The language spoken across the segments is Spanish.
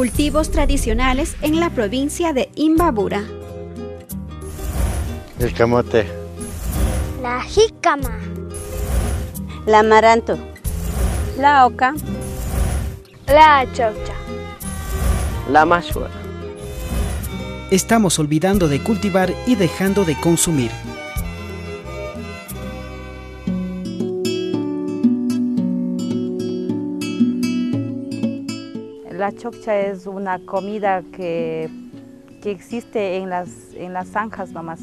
Cultivos tradicionales en la provincia de Imbabura. El camote. La jícama. La amaranto. La oca. La choccha. La mashua. Estamos olvidando de cultivar y dejando de consumir. La choccha es una comida que existe en las zanjas nomás.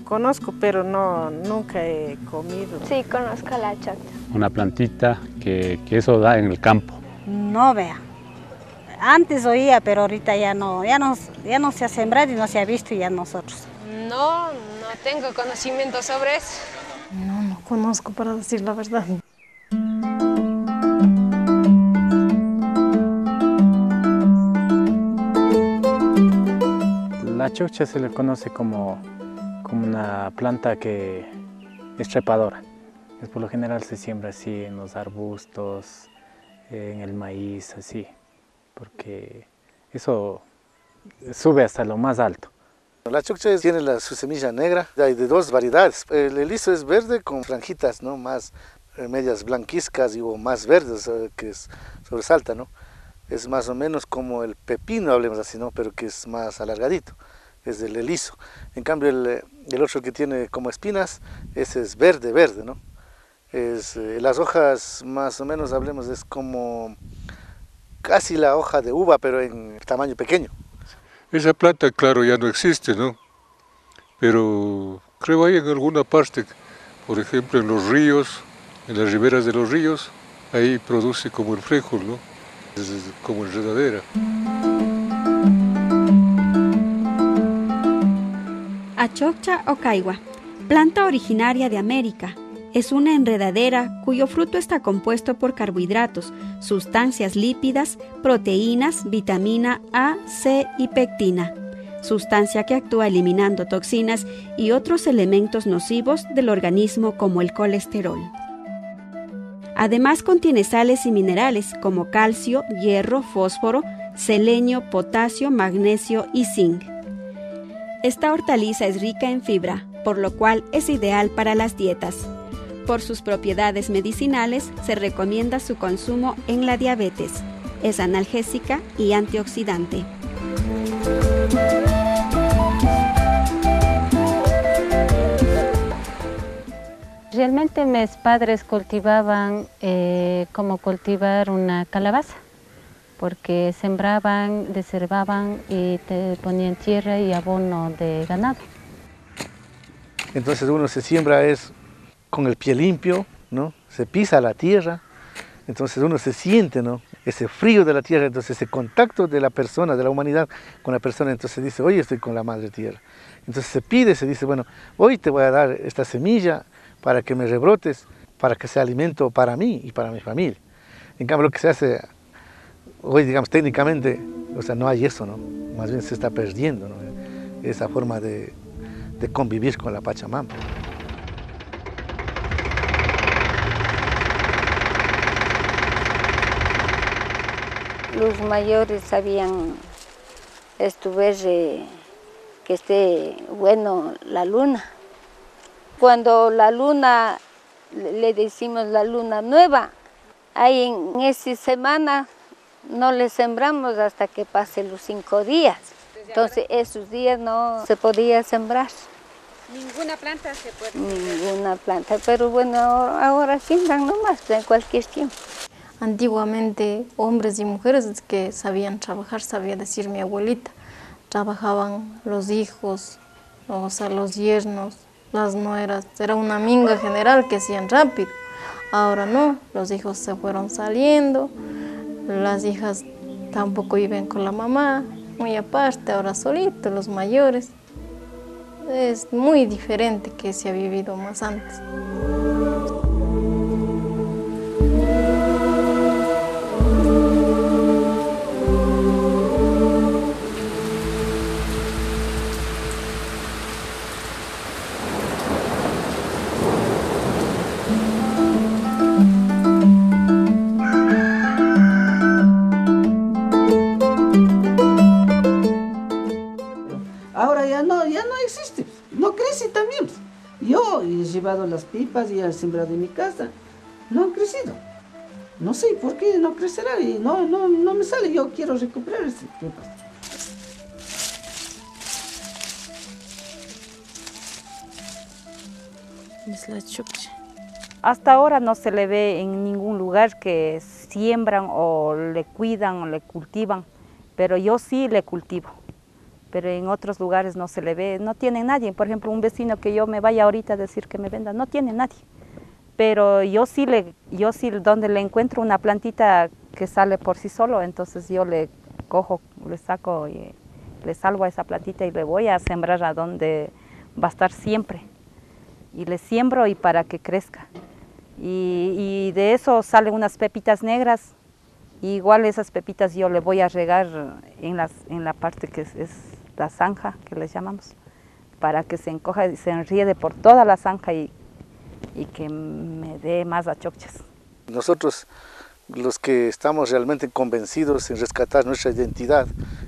Conozco, pero nunca he comido. Sí, conozco la choccha. Una plantita que eso da en el campo. No, vea. Antes oía, pero ahorita ya no se ha sembrado y no se ha visto ya nosotros. No tengo conocimiento sobre eso. No conozco, para decir la verdad. La choccha se le conoce como una planta que es trepadora. Por lo general se siembra así en los arbustos, en el maíz, así, porque eso sube hasta lo más alto. La choccha tiene su semilla negra, hay de dos variedades. El liso es verde con franjitas, ¿no? Más medias blanquizcas o más verdes, que sobresalta, ¿no? Es más o menos como el pepino, hablemos así, ¿no? Pero que es más alargadito, es el liso. En cambio el otro que tiene como espinas, ese es verde, ¿no? Las hojas más o menos, hablemos, es como casi la hoja de uva, pero en tamaño pequeño. Esa planta, claro, ya no existe, ¿no? Pero creo hay en alguna parte, por ejemplo en los ríos, en las riberas de los ríos, ahí produce como el frijol, ¿no? Es como enredadera. Achoccha o caigua, planta originaria de América. Es una enredadera cuyo fruto está compuesto por carbohidratos, sustancias lípidas, proteínas, vitamina A, C y pectina, sustancia que actúa eliminando toxinas y otros elementos nocivos del organismo como el colesterol. Además contiene sales y minerales como calcio, hierro, fósforo, selenio, potasio, magnesio y zinc. Esta hortaliza es rica en fibra, por lo cual es ideal para las dietas. Por sus propiedades medicinales, se recomienda su consumo en la diabetes. Es analgésica y antioxidante. Realmente mis padres cultivaban como cultivar una calabaza, porque sembraban, desherbaban y te ponían tierra y abono de ganado. Entonces uno se siembra con el pie limpio, ¿no? Se pisa la tierra, entonces uno se siente, ¿no? Ese frío de la tierra, entonces ese contacto de la persona, de la humanidad con la persona, entonces dice, hoy estoy con la madre tierra. Entonces se pide, se dice, bueno, hoy te voy a dar esta semilla para que me rebrotes, para que sea alimento para mí y para mi familia. En cambio lo que se hace hoy, digamos, técnicamente, o sea, no hay eso, ¿no? Más bien se está perdiendo, ¿no? Esa forma de convivir con la Pachamama. Los mayores sabían ver que esté bueno la luna. Cuando la luna, le decimos la luna nueva, ahí en esa semana no le sembramos hasta que pasen los 5 días. Entonces esos días no se podía sembrar. ¿Ninguna planta se puede sembrar? Ninguna planta, pero bueno, ahora siembran nomás en cualquier tiempo. Antiguamente, hombres y mujeres que sabían trabajar, sabía decir mi abuelita, trabajaban los hijos, o sea, los yernos, las nueras, era una minga general que hacían rápido. Ahora no, los hijos se fueron saliendo, las hijas tampoco viven con la mamá, muy aparte, ahora solitos, los mayores. Es muy diferente que se ha vivido más antes. ahora ya no existe, no crece también. Yo he llevado las pipas y he sembrado en mi casa, no han crecido. No sé por qué no crecerá y no me sale, yo quiero recuperar esas pipas. Es la choccha. Hasta ahora no se le ve en ningún lugar que siembran o le cuidan o le cultivan, pero yo sí le cultivo. Pero en otros lugares no se le ve, no tiene nadie. Por ejemplo, un vecino que yo me vaya ahorita a decir que me venda, no tiene nadie. Pero yo sí donde le encuentro una plantita que sale por sí solo, entonces yo le cojo, le saco y le salvo a esa plantita y le voy a sembrar a donde va a estar siempre. Y le siembro y para que crezca. Y de eso salen unas pepitas negras. Y igual esas pepitas yo le voy a regar en la parte que es la zanja, que les llamamos, para que se encoja y se enriede por toda la zanja y que me dé más achocchas. Nosotros, los que estamos realmente convencidos en rescatar nuestra identidad,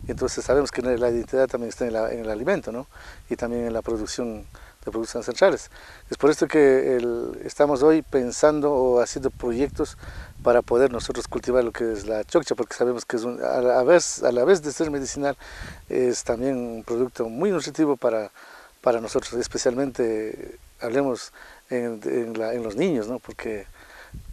entonces sabemos que la identidad también está en el alimento, ¿no? Y también en la producción de productos ancestrales. Es por esto que estamos hoy pensando o haciendo proyectos para poder nosotros cultivar lo que es la choccha, porque sabemos que es a la vez de ser medicinal, es también un producto muy nutritivo para nosotros, especialmente hablemos en los niños, ¿no? Porque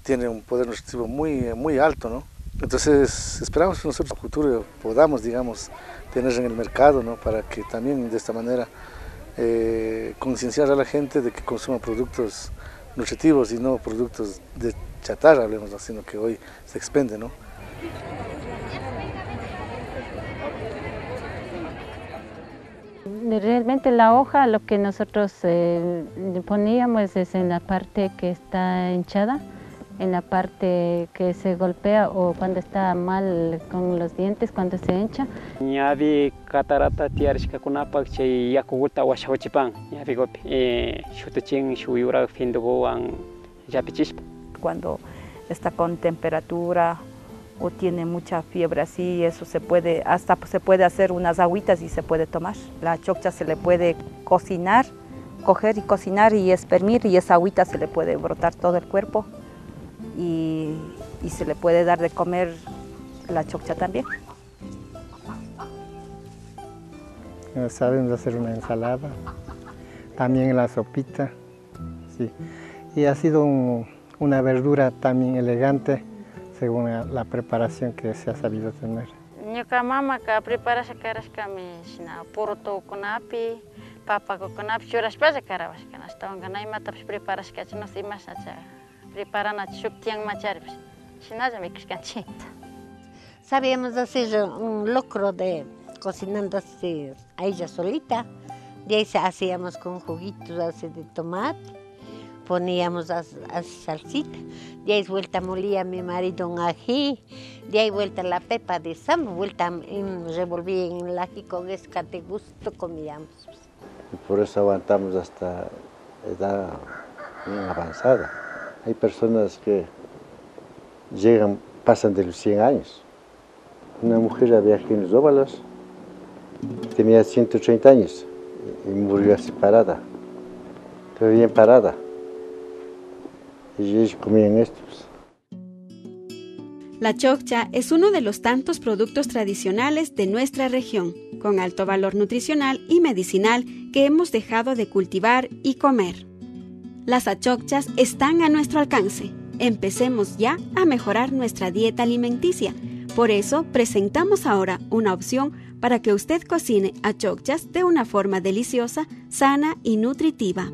tiene un poder nutritivo muy alto, ¿no? Entonces esperamos que nosotros en el futuro podamos, digamos, tener en el mercado, ¿no? Para que también de esta manera concienciar a la gente de que consuma productos nutritivos y no productos de chatarra, hablemos, ¿no? Sino que hoy se expende, ¿no? Realmente la hoja, lo que nosotros poníamos es en la parte que está hinchada, en la parte que se golpea o cuando está mal con los dientes, cuando se hincha. Ñavi catarata tiarishka kunapak chay yakuguta washawachipan, ñavi gopi, shutachin shuyura findugoan yapichispa. Cuando está con temperatura o tiene mucha fiebre así, eso se puede hacer unas agüitas y se puede tomar. La choccha se le puede cocinar, coger y cocinar y exprimir, y esa agüita se le puede brotar todo el cuerpo y se le puede dar de comer la choccha también. Sabemos hacer una ensalada, también la sopita, sí. Y ha sido una verdura también elegante según la preparación que se ha sabido tener. Ñuka mama ka preparash karashkami shina poroto kunapi, papa kunapi churashpalla karawashkana. Hasta ganaymatapis preparashkachinos imashacha preparanacha shuktian macharpis. Shinalla mikishkanchik. Sabíamos hacer un locro de cocinando así a ella solita. De ahí hacíamos con juguitos así de tomate. Poníamos a salsita, de ahí vuelta molía mi marido un ají, de ahí vuelta la pepa de sambo, vuelta revolví en el ají con escate gusto comíamos. Y por eso aguantamos hasta edad bien avanzada. Hay personas que pasan de los 100 años. Una mujer había aquí en los Óvalos, tenía 130 años y murió así parada, pero bien parada. Y ellos comían estos. La choccha es uno de los tantos productos tradicionales de nuestra región, con alto valor nutricional y medicinal que hemos dejado de cultivar y comer. Las achocchas están a nuestro alcance. Empecemos ya a mejorar nuestra dieta alimenticia. Por eso presentamos ahora una opción para que usted cocine achocchas de una forma deliciosa, sana y nutritiva.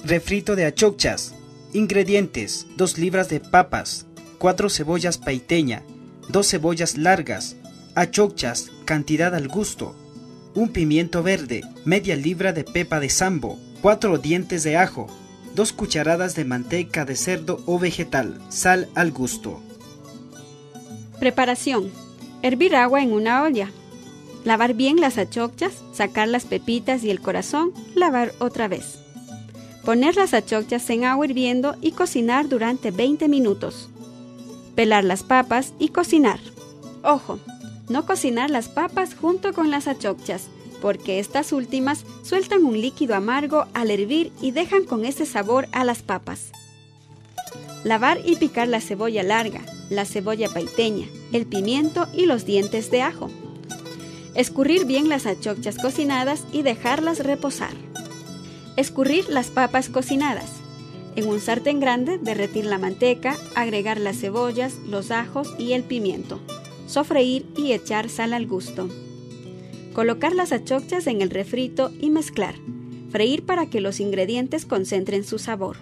Refrito de achocchas. Ingredientes: 2 libras de papas, 4 cebollas paiteña, 2 cebollas largas, achocchas, cantidad al gusto, un pimiento verde, media libra de pepa de sambo, 4 dientes de ajo, 2 cucharadas de manteca de cerdo o vegetal, sal al gusto. Preparación: hervir agua en una olla, lavar bien las achocchas, sacar las pepitas y el corazón, lavar otra vez. Poner las achocchas en agua hirviendo y cocinar durante 20 minutos. Pelar las papas y cocinar. Ojo, No cocinar las papas junto con las achocchas, porque estas últimas sueltan un líquido amargo al hervir y dejan con ese sabor a las papas. Lavar y picar la cebolla larga, la cebolla paiteña, el pimiento y los dientes de ajo. Escurrir bien las achocchas cocinadas y dejarlas reposar. Escurrir las papas cocinadas. En un sartén grande, derretir la manteca, agregar las cebollas, los ajos y el pimiento. Sofreír y echar sal al gusto. Colocar las achocchas en el refrito y mezclar. Freír para que los ingredientes concentren su sabor.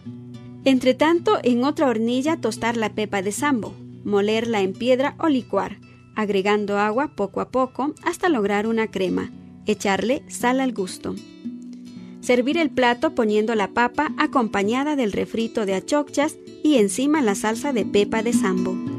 Entre tanto, en otra hornilla tostar la pepa de sambo, molerla en piedra o licuar, agregando agua poco a poco hasta lograr una crema. Echarle sal al gusto. Servir el plato poniendo la papa acompañada del refrito de achocchas y encima la salsa de pepa de sambo.